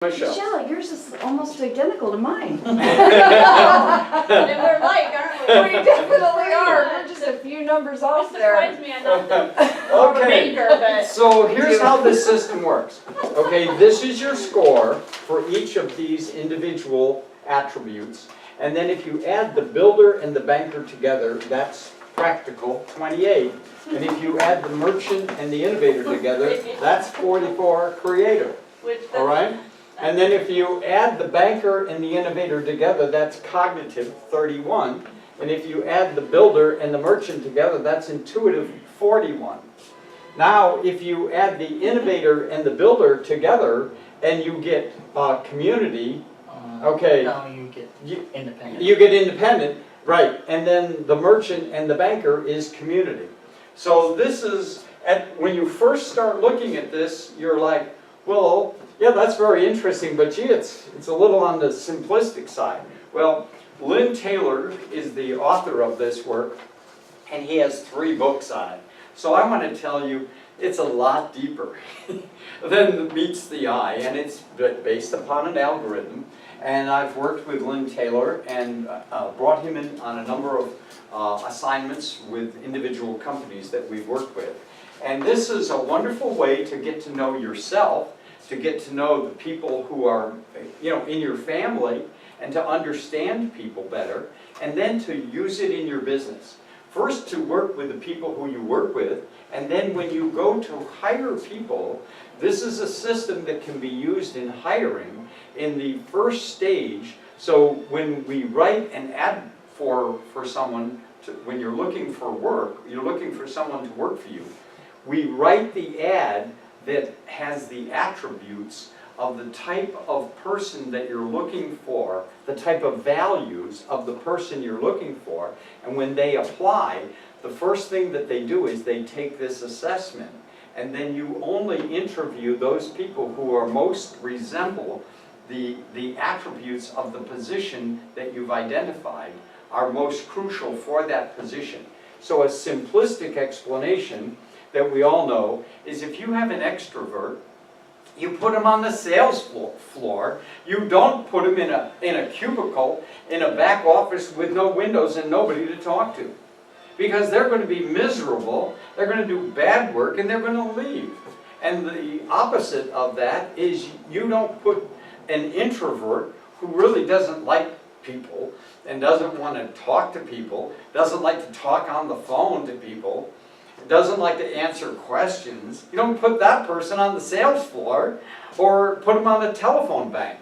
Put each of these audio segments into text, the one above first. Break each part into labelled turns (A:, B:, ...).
A: Michelle, yours is almost identical to mine.
B: And we're like, aren't we?
A: We definitely are. We're just a few numbers off
B: It
A: there.
B: surprised me, I thought that more of a
C: Okay,
B: maker, but.
C: so here's how this system works. Okay, this is your score for each of these individual attributes. And then if you add the builder and the banker together, that's practical, 28. And if you add the merchant and the innovator together, that's 44, creative.
B: Which
C: All right? And then if you add the banker and the innovator together, that's cognitive, 31. And if you add the builder and the merchant together, that's intuitive, 41. Now, if you add the innovator and the builder together, and you get community, okay.
D: No, you get independent.
C: You get independent, right. And then the merchant and the banker is community. So this is, when you first start looking at this, you're like, well, yeah, that's very interesting, but gee, it's a little on the simplistic side. Well, Lynn Taylor is the author of this work, and he has 3 books on it. So I want to tell you, it's a lot deeper than meets the eye, and it's based upon an algorithm. And I've worked with Lynn Taylor and brought him in on a number of assignments with individual companies that we've worked with. And this is a wonderful way to get to know yourself, to get to know the people who are, in your family, and to understand people better, and then to use it in your business. First, to work with the people who you work with, and then when you go to hire people, this is a system that can be used in hiring in the first stage. So when we write an ad for someone, when you're looking for work, you're looking for someone to work for you, we write the ad that has the attributes of the type of person that you're looking for, the type of values of the person you're looking for, and when they apply, the first thing that they do is they take this assessment, and then you only interview those people who are most resemble the attributes of the position that you've identified are most crucial for that position. So a simplistic explanation that we all know is if you have an extrovert, you put them on the sales floor. You don't put them in a cubicle, in a back office with no windows and nobody to talk to. Because they're going to be miserable, they're going to do bad work, and they're going to leave. And the opposite of that is you don't put an introvert who really doesn't like people and doesn't want to talk to people, doesn't like to talk on the phone to people, doesn't like to answer questions. You don't put that person on the sales floor or put them on a telephone bank.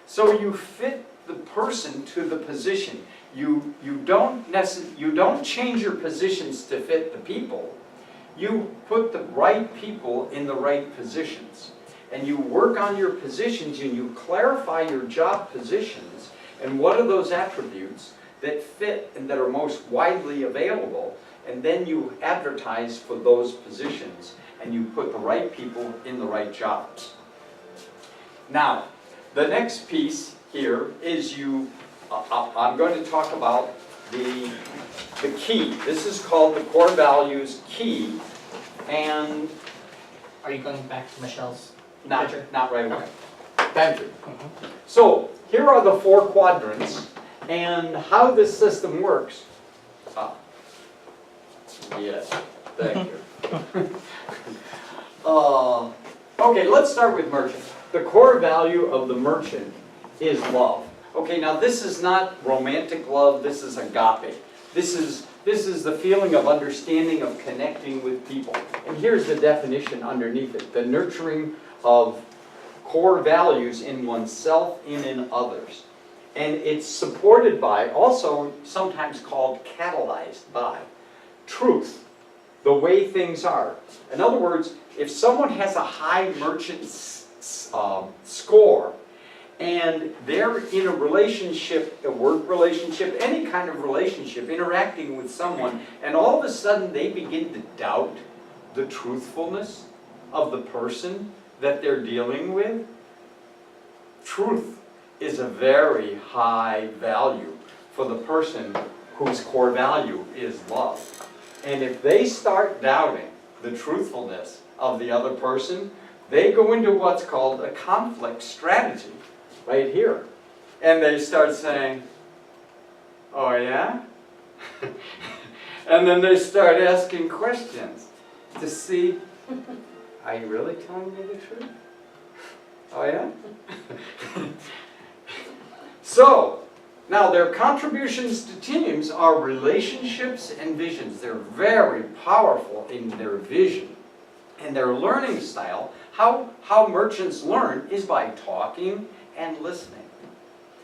C: So you fit the person to the position. You don't change your positions to fit the people. You put the right people in the right positions. And you work on your positions and you clarify your job positions and what are those attributes that fit and that are most widely available. And then you advertise for those positions and you put the right people in the right jobs. Now, the next piece here is I'm going to talk about the key. This is called the core values key, and
D: Are you going back to Michelle's
C: not right away.
D: Okay.
C: Thank you. So here are the 4 quadrants and how this system works. Yes, thank you. Okay, let's start with merchant. The core value of the merchant is love. Okay, now this is not romantic love, this is agape. This is the feeling of understanding, of connecting with people. And here's the definition underneath it. The nurturing of core values in oneself and in others. And it's supported by, also sometimes called catalyzed by, truth, the way things are. In other words, if someone has a high merchant score and they're in a relationship, a work relationship, any kind of relationship, interacting with someone, and all of a sudden they begin to doubt the truthfulness of the person that they're dealing with, truth is a very high value for the person whose core value is love. And if they start doubting the truthfulness of the other person, they go into what's called a conflict strategy, right here. And they start saying, oh yeah? And then they start asking questions to see, are you really telling me the truth? Oh yeah? So, now their contributions to teams are relationships and visions. They're very powerful in their vision. And their learning style, how merchants learn is by talking and listening.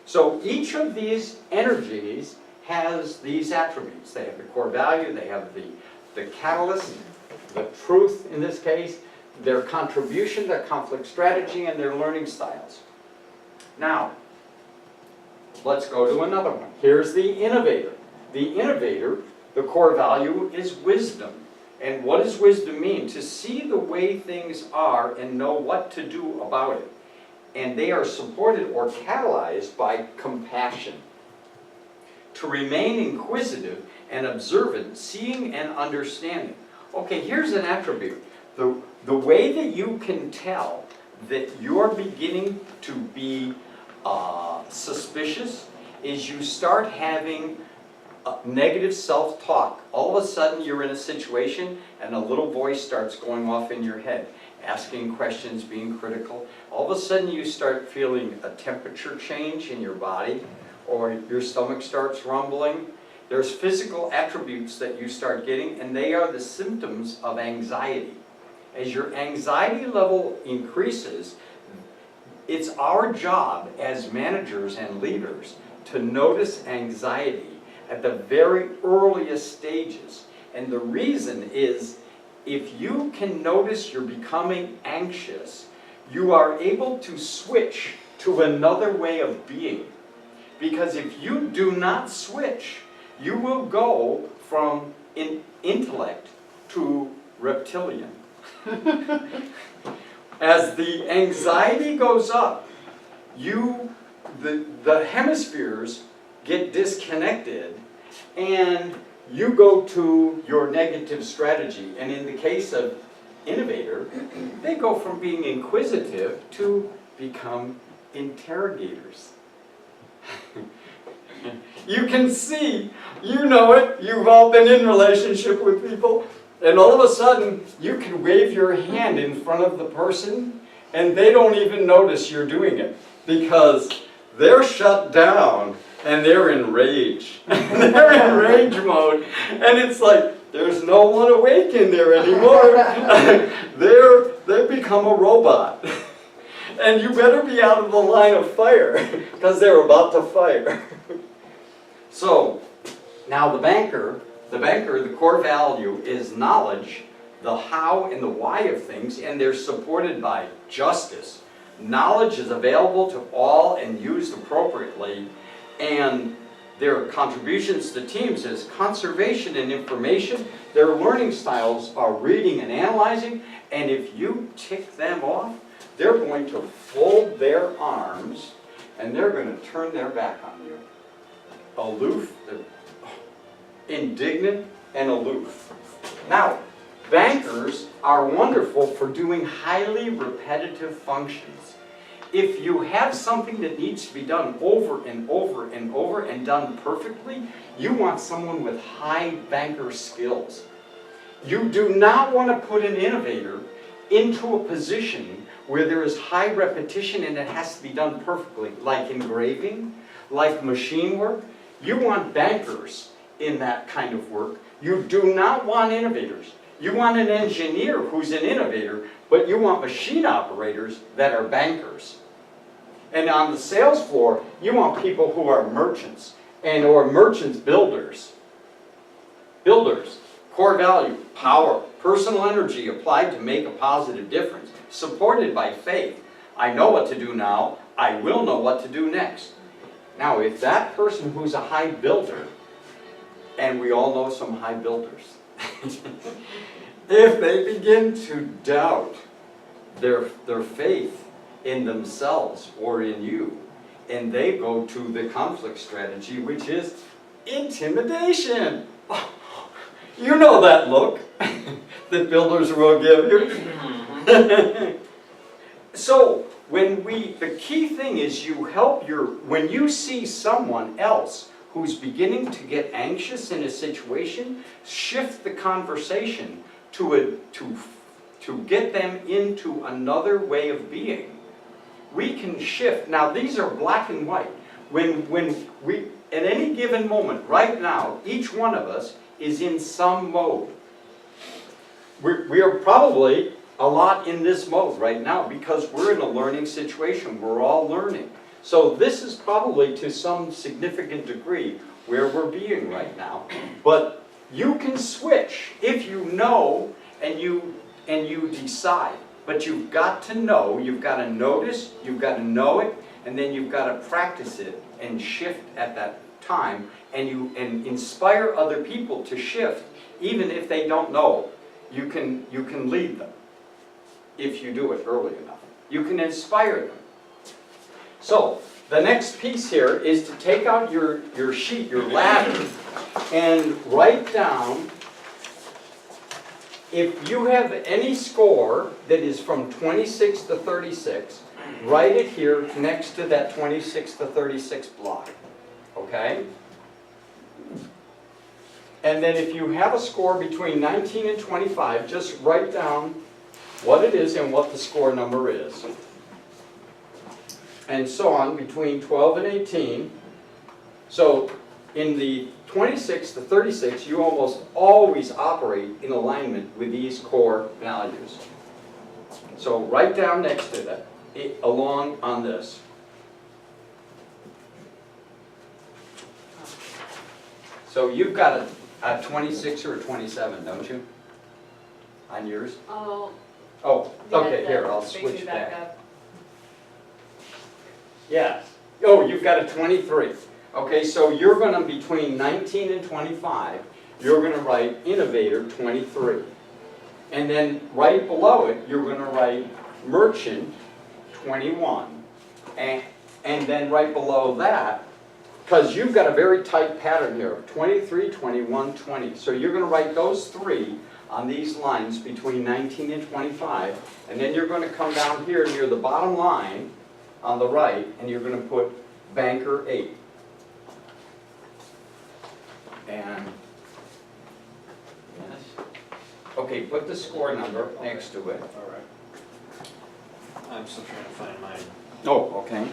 C: So each of these energies has these attributes. They have the core value, they have the catalyst, the truth in this case, their contribution, their conflict strategy, and their learning styles. Now, let's go to another one. Here's the innovator. The innovator, the core value is wisdom. And what does wisdom mean? To see the way things are and know what to do about it. And they are supported or catalyzed by compassion. To remain inquisitive and observant, seeing and understanding. Okay, here's an attribute. The way that you can tell that you're beginning to be suspicious is you start having negative self-talk. All of a sudden you're in a situation and a little voice starts going off in your head, asking questions, being critical. All of a sudden you start feeling a temperature change in your body, or your stomach starts rumbling. There's physical attributes that you start getting, and they are the symptoms of anxiety. As your anxiety level increases, it's our job as managers and leaders to notice anxiety at the very earliest stages. And the reason is, if you can notice you're becoming anxious, you are able to switch to another way of being. Because if you do not switch, you will go from intellect to reptilian. As the anxiety goes up, the hemispheres get disconnected and you go to your negative strategy. And in the case of innovator, they go from being inquisitive to become interrogators. You can see, you know it, you've all been in relationship with people, and all of a sudden you can wave your hand in front of the person and they don't even notice you're doing it because they're shut down and they're in rage. They're in rage mode, and it's like there's no one awake in there anymore. They've become a robot. And you better be out of the line of fire because they're about to fire. So, now the banker, the core value is knowledge, the how and the why of things, and they're supported by justice. Knowledge is available to all and used appropriately, and their contributions to teams is conservation and information. Their learning styles are reading and analyzing, and if you tick them off, they're going to fold their arms and they're going to turn their back on you. Aloof, indignant, and aloof. Now, bankers are wonderful for doing highly repetitive functions. If you have something that needs to be done over and over and over and done perfectly, you want someone with high banker skills. You do not want to put an innovator into a position where there is high repetition and it has to be done perfectly, like engraving, like machine work. You want bankers in that kind of work. You do not want innovators. You want an engineer who's an innovator, but you want machine operators that are bankers. And on the sales floor, you want people who are merchants, or merchants builders. Builders, core value, power, personal energy applied to make a positive difference, supported by faith. I know what to do now, I will know what to do next. Now, if that person who's a high builder, and we all know some high builders, if they begin to doubt their faith in themselves or in you, and they go to the conflict strategy, which is intimidation. You know that look that builders will give you. So the key thing is you help when you see someone else who's beginning to get anxious in a situation, shift the conversation to get them into another way of being. We can shift. Now these are black and white. When we, at any given moment, right now, each one of us is in some mode. We are probably a lot in this mode right now because we're in a learning situation. We're all learning. So this is probably to some significant degree where we're being right now. But you can switch if you know and you decide. But you've got to know, you've got to notice, you've got to know it, and then you've got to practice it and shift at that time and inspire other people to shift even if they don't know. You can lead them if you do it early enough. You can inspire them. So the next piece here is to take out your sheet, your ladder, and write down, if you have any score that is from 26 to 36, write it here next to that 26 to 36 block. Okay? And then if you have a score between 19 and 25, just write down what it is and what the score number is. And so on between 12 and 18. So in the 26 to 36, you almost always operate in alignment with these core values. So write down next to that, along on this. So you've got a 26 or a 27, don't you? On yours?
B: Oh.
C: Oh,
B: yeah,
C: okay, here,
B: that
C: I'll
B: brings
C: switch
B: me
C: back.
B: up.
C: Yeah. Oh, you've got a 23. Okay, so you're going to, between 19 and 25, you're going to write Innovator 23. And then right below it, you're going to write Merchant 21. And then right below that, because you've got a very tight pattern here, 23, 21, 20. So you're going to write those three on these lines between 19 and 25. And then you're going to come down here near the bottom line on the right, and you're going to put Banker 8. And, yes. Okay, put the score number next to it.
E: All right. I'm still trying to find mine.
C: Oh, okay.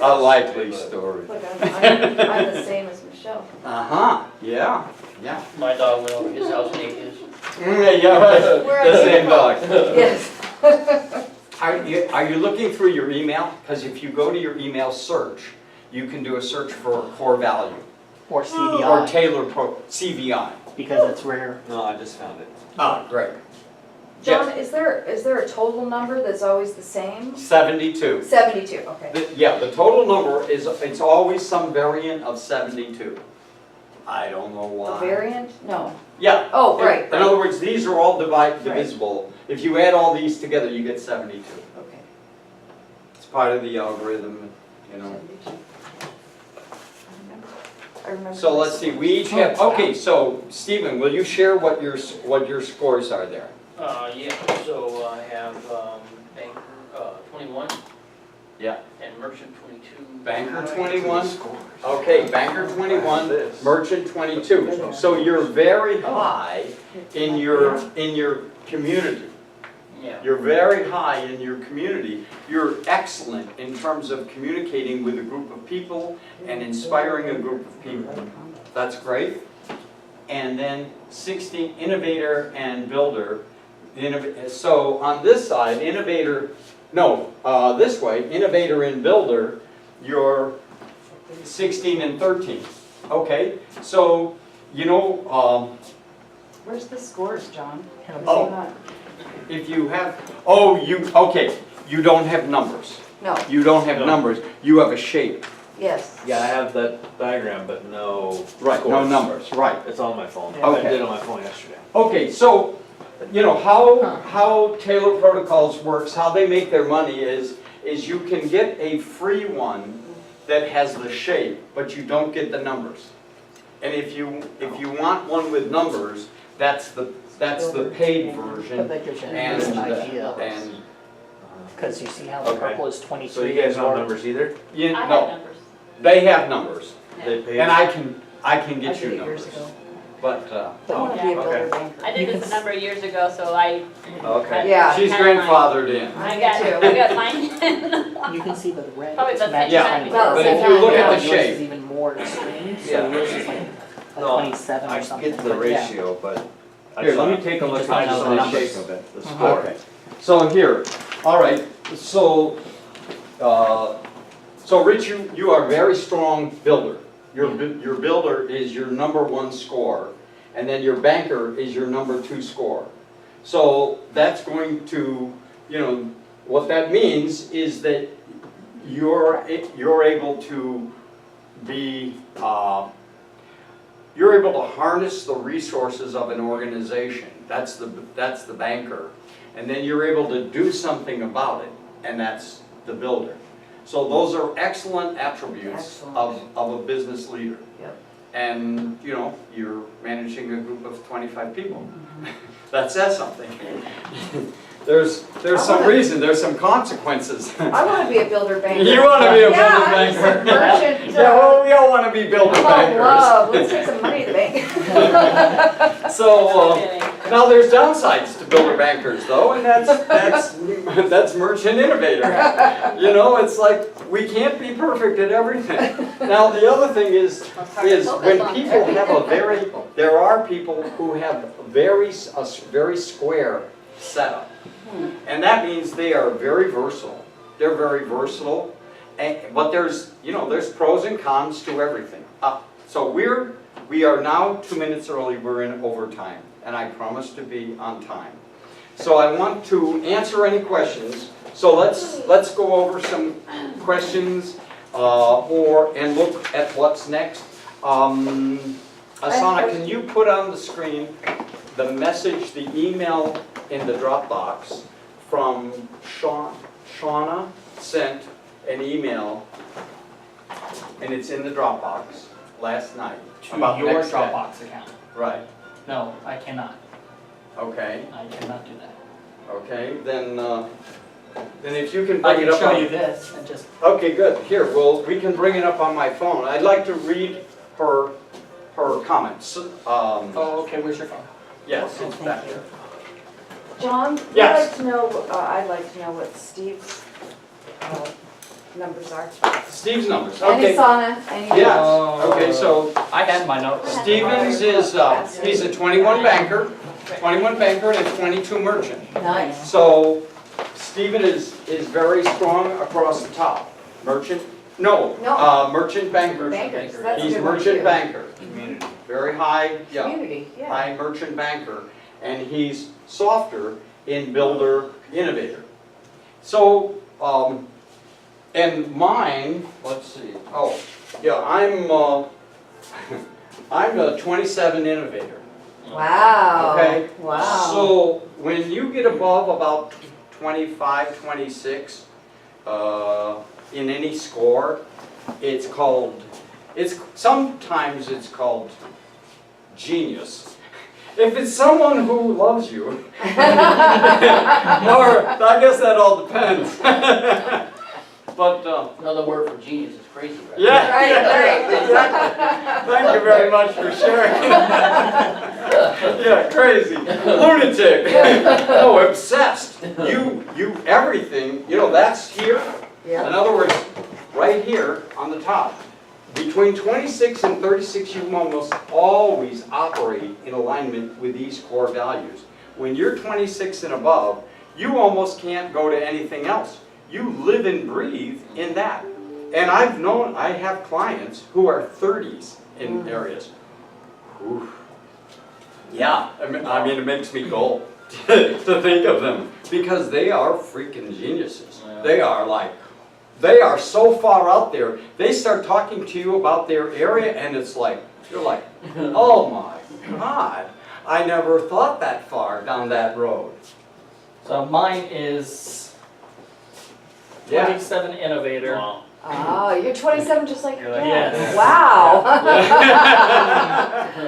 C: A likely story.
A: Look, I'm the same as Michelle.
C: Uh-huh, yeah, yeah.
D: My dog went over his house and ate his.
C: Yeah, right.
B: Where are
C: The
B: you
C: same
B: from?
C: dog.
A: Yes.
C: Are you looking through your email? Because if you go to your email search, you can do a search for core value.
D: Or
C: Or
D: CVI,
C: Taylor CVI.
D: because it's rare.
E: No, I just found it.
C: Ah, great.
A: John,
C: Yes,
A: is there a total number that's always the same?
C: 72.
A: 72, okay.
C: Yeah, the total number is, it's always some variant of 72. I don't know
A: A
C: why.
A: variant? No.
C: Yeah.
A: Oh, right,
C: In other
A: right.
C: words, these are all divisible. If you add all these together, you get 72.
A: Okay.
C: It's part of the algorithm, you know.
A: 72. I remember.
C: So let's see, we each have, okay, so Stephen, will you share what your scores are there?
D: Yeah, so I have, Banker, 21.
C: Yeah.
D: And Merchant 22.
C: Banker 21, okay, Banker 21, Merchant 22. So you're very high in your community.
D: Yeah.
C: You're very high in your community. You're excellent in terms of communicating with a group of people and inspiring a group of people. That's great. And then 16, Innovator and Builder. So on this side, Innovator, no, this way, Innovator and Builder, you're 16 and 13. Okay, so, you know,
A: Where's the scores, John?
C: Oh. if you have, okay, you don't have numbers.
A: No,
C: You don't have
E: No.
C: numbers, you have a shape.
A: yes.
E: Yeah, I have that diagram, but no
C: Right, no
E: scores.
C: numbers, right.
E: It's on my phone.
C: Okay.
E: I did it on my phone yesterday.
C: Okay, so, you know, how Taylor Protocols works, how they make their money is you can get a free one that has the shape, but you don't get the numbers. And if you want one with numbers, that's the paid version.
D: But that gives you
C: And,
D: an idea.
F: because you see how the
E: Okay.
F: purple is
E: So
F: 23.
E: you guys
F: and
E: don't have
F: more-
E: numbers either?
C: You,
B: I have
C: no,
B: numbers.
C: they have numbers,
E: They paid?
C: and I can
A: I
C: get
A: did
C: you
A: it years
C: numbers,
A: ago.
C: but,
A: I want to be a builder banker.
B: I
F: You
B: did
F: can
B: this
F: s-
B: a number of years ago, so I.
E: Okay.
A: Yeah.
C: she's
B: Kinda
C: grandfathered in.
B: I
A: Me
B: got,
A: too.
B: I got mine.
F: You can see the red
B: Probably the
F: matches
B: same
F: kind
B: time.
F: of
A: Well,
C: But
A: same
C: if you look
A: time,
C: at
A: yeah.
C: the
F: yours
C: shape,
F: is even more extreme, so
E: Yeah.
F: yours is like a
E: No,
F: 27
E: I
F: or something.
E: get the
F: but yeah.
E: ratio, but I
C: Here,
E: just
C: let me
E: wanna
C: take a look
F: just
C: at
F: find out
C: just
F: the
C: the
F: numbers.
E: shape of it, the score.
C: Okay, so here, all right, so Rich, you are a very strong builder. Your builder is your number one score, and then your banker is your number two score. So that's going to, what that means is that you're able to be, you're able to harness the resources of an organization. That's the banker. And then you're able to do something about it, and that's the builder. So those are excellent attributes of a business leader.
A: Yep.
C: And, you're managing a group of 25 people. That says something. There's some reason, there's some consequences.
A: I want to be a builder banker.
C: You want to be a builder
A: Yeah,
C: banker?
A: I'm just a merchant.
C: Yeah, well, we all want to be builder
A: I'm all
C: bankers.
A: love. Let's take some money to the bank.
C: So,
B: Kidding.
C: now there's downsides to builder bankers though, and that's merchant innovator. It's like, we can't be perfect at everything. Now, the other thing is when people have there are people who have a very square setup. And that means they are very versatile. They're very versatile, but there's pros and cons to everything. So we are now 2 minutes early, we're in overtime, and I promise to be on time. So I want to answer any questions. So let's go over some questions and look at what's next. Asana, can you put on the screen the message, the email in the Dropbox from Shauna sent an email, and it's in the Dropbox last night.
F: To
C: about
F: your
C: next step.
F: Dropbox account.
C: Right,
F: No, I cannot.
C: okay,
F: I cannot do that.
C: okay, then if you can
F: I
C: bring
F: can
C: it up
F: show
C: on-
F: you this and just.
C: Okay, good, here, we can bring it up on my phone. I'd like to read her comments.
F: Oh, okay. Where's your phone?
C: Yes,
F: Oh,
C: it's
F: thank
C: back
F: you.
C: there.
A: John,
C: Yes.
A: I'd like to know what Steve's numbers are.
C: Steve's numbers,
A: And
C: okay.
A: Asana, and
C: Yes, okay, so
F: I had my notes.
C: Stevens is, he's a 21 banker and a 22 merchant.
A: Nice.
C: So Steven is very strong across the top. Merchant,
A: No.
C: merchant banker.
A: Bankers, that's a
C: He's
A: good one
C: merchant
A: too.
C: banker,
E: Community.
C: very high,
A: Community, yeah.
C: high merchant banker. And he's softer in builder innovator. So, and mine, let's see, I'm a 27 innovator.
A: Wow.
C: Okay.
A: Wow.
C: So when you get above about 25, 26 in any score, sometimes it's called genius. If it's someone who loves you, or I guess that all depends. But
D: Another word for genius is crazy, right?
C: yeah,
A: Right, right.
C: exactly. Thank you very much for sharing. Yeah, crazy, lunatic. No, obsessed. You everything. That's here. In
A: Yeah.
C: other words, right here on the top. Between 26 and 36, you almost always operate in alignment with these core values. When you're 26 and above, you almost can't go to anything else. You live and breathe in that. And I have clients who are 30s in areas. Oof. Yeah, I mean, it makes me go to think of them because they are freaking geniuses.
D: Yeah.
C: They are so far out there. They start talking to you about their area and it's like, you're like, oh my God, I never thought that far down that road.
F: So mine is
C: Yeah.
F: 27 innovator.
D: Wow.
A: Oh, you're 27 just like
D: You're like,
F: yes.
A: Wow.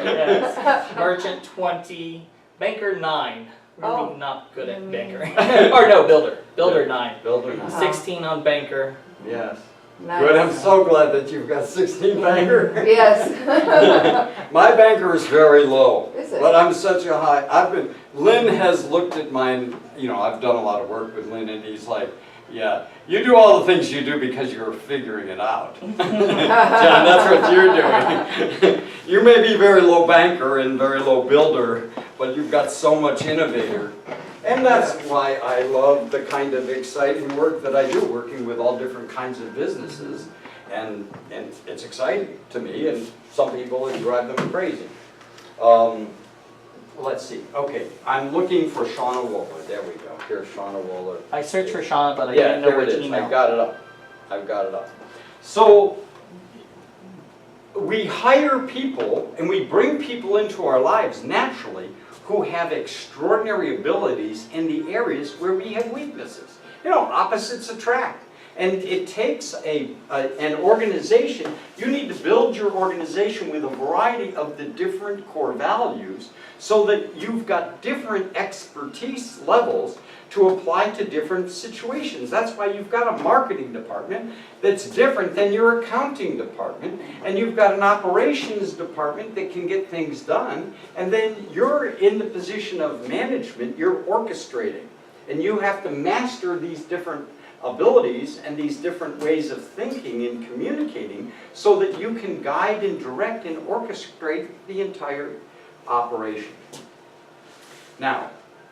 F: Yes. Merchant 20, banker 9. Really
A: Oh.
F: not good at banker. Or no, builder. Builder 9.
C: Builder 9.
F: 16 on banker.
C: Yes.
A: Nice.
C: Good, I'm so glad that you've got 16 banker.
A: Yes.
C: My banker is very low.
A: Is it?
C: But I'm such a high, Lynn has looked at mine, you know, I've done a lot of work with Lynn and he's like, yeah, you do all the things you do because you're figuring it out. John, that's what you're doing. You may be very low banker and very low builder, but you've got so much innovator. And that's why I love the kind of exciting work that I do, working with all different kinds of businesses. And it's exciting to me, and some people it drive them crazy. Let's see, okay, I'm looking for Shauna Wohler, there we go, here's Shauna Wohler.
F: I searched for Shauna, but I
C: Yeah,
F: didn't know
C: there it
F: which
C: is,
F: email.
C: I've got it up, I've got it up. So, we hire people, and we bring people into our lives naturally who have extraordinary abilities in the areas where we have weaknesses. You know, opposites attract. And it takes an organization, you need to build your organization with a variety of the different core values so that you've got different expertise levels to apply to different situations. That's why you've got a marketing department that's different than your accounting department, and you've got an operations department that can get things done, and then you're in the position of management, you're orchestrating, and you have to master these different abilities and these different ways of thinking and communicating so that you can guide and direct and orchestrate the entire operation. Now,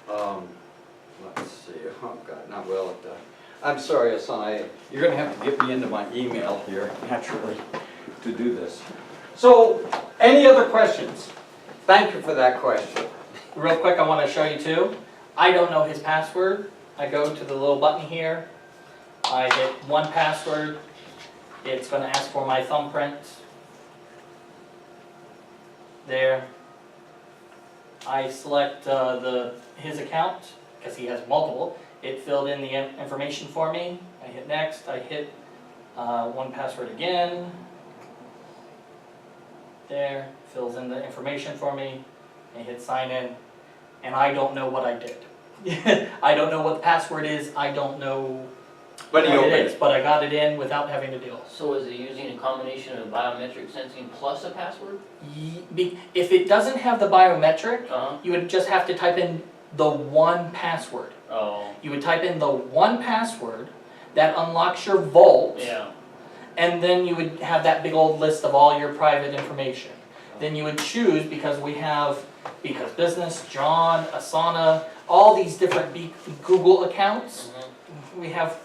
C: let's see, oh God, not well at that. I'm sorry, Hassan, you're going to have to get me into my email here, naturally, to do this. So, any other questions? Thank you for that question.
F: Real quick, I want to show you too. I don't know his password. I go to the little button here. I hit one password. It's going to ask for my thumbprint. There. I select his account because he has multiple. It filled in the information for me. I hit next. I hit one password again. There. Fills in the information for me. I hit sign in. And I don't know what I did. I don't know what the password is. I don't know
C: But
F: what it is. But I got it in without having to deal.
D: So is it using a combination of biometric sensing plus a password?
F: If it doesn't have the biometric,
D: Uh-huh.
F: you would just have to type in the one password.
D: Oh,
F: You would type in the one password that unlocks your vault,
D: yeah.
F: and then you would have that big old list of all your private information. Then you would choose, because we have Because Business, John, Asana, all these different Google accounts, we have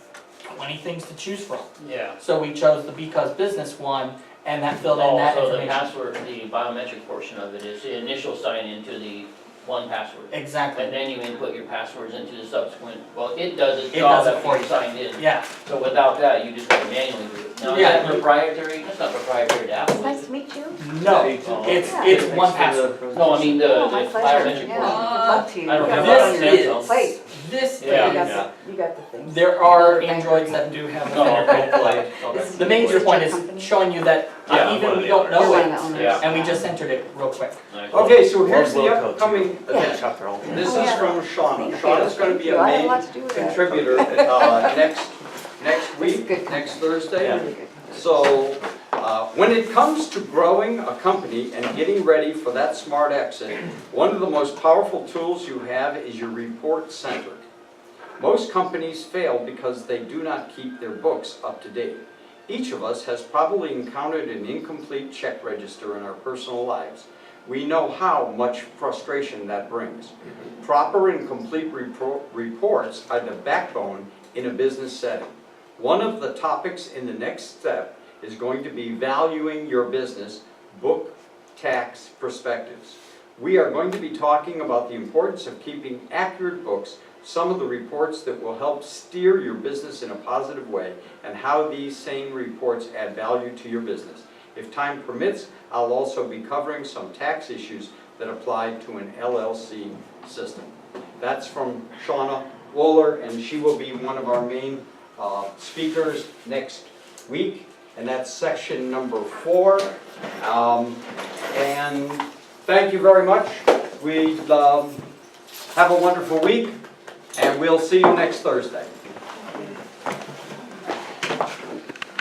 F: 20 things to choose from.
D: Yeah.
F: So we chose the Because Business one, and that filled in that
D: So
F: information.
D: the password, the biometric portion of it is the initial sign into the one password.
F: Exactly.
D: And then you input your passwords into the subsequent, well, it does its
F: It
D: job
F: does it
D: after
F: for
D: you
F: you.
D: signed in.
F: Yeah.
D: So without that, you just gotta manually do it. Now, is
F: Yeah.
D: that proprietary? That's not proprietary to Apple,
A: Nice
D: is
A: to meet you.
F: No,
D: Oh,
F: it's
A: Yeah.
F: it's one password.
D: it? No, I mean the
A: Oh, my pleasure.
D: biometric
A: Yeah,
D: portion.
A: I'd love to.
D: I don't
A: You
D: have
A: got
D: that
A: it
D: on
A: on
F: This
A: your
F: is
A: plate.
F: this
D: Yeah.
A: You got
F: is.
A: the, you got the things.
F: There are
A: Banker.
F: Androids that do have a
D: Oh,
F: fingerprint.
D: okay.
A: This
F: The major
A: is
F: point
A: your
F: is
A: company?
F: showing you that
E: Yeah, one
F: even
E: of
F: we
E: the
F: don't
E: owners.
A: You're
F: know
A: one
F: it,
A: of the owners.
D: Yeah.
F: and we just entered it real quick.
D: Nice.
C: Okay, so here's the
E: Logo, too.
C: upcoming
A: Yeah.
C: event.
E: Chapter all.
C: This
A: Oh,
C: is
A: yeah.
C: from Shauna.
A: Thank you.
C: Shauna's going to be
A: Thank
C: a
A: you. I have a
C: main
A: lot to do with that.
C: contributor next week,
A: good.
C: next Thursday.
A: Really good.
C: So when it comes to growing a company and getting ready for that smart exit, one of the most powerful tools you have is your report center. Most companies fail because they do not keep their books up to date. Each of us has probably encountered an incomplete check register in our personal lives. We know how much frustration that brings. Proper and complete reports are the backbone in a business setting. One of the topics in the next step is going to be valuing your business book tax perspectives. We are going to be talking about the importance of keeping accurate books, some of the reports that will help steer your business in a positive way, and how these same reports add value to your business. If time permits, I'll also be covering some tax issues that apply to an LLC system. That's from Shauna Wohler, and she will be one of our main speakers next week, and that's section number 4. And thank you very much. We have a wonderful week, and we'll see you next Thursday.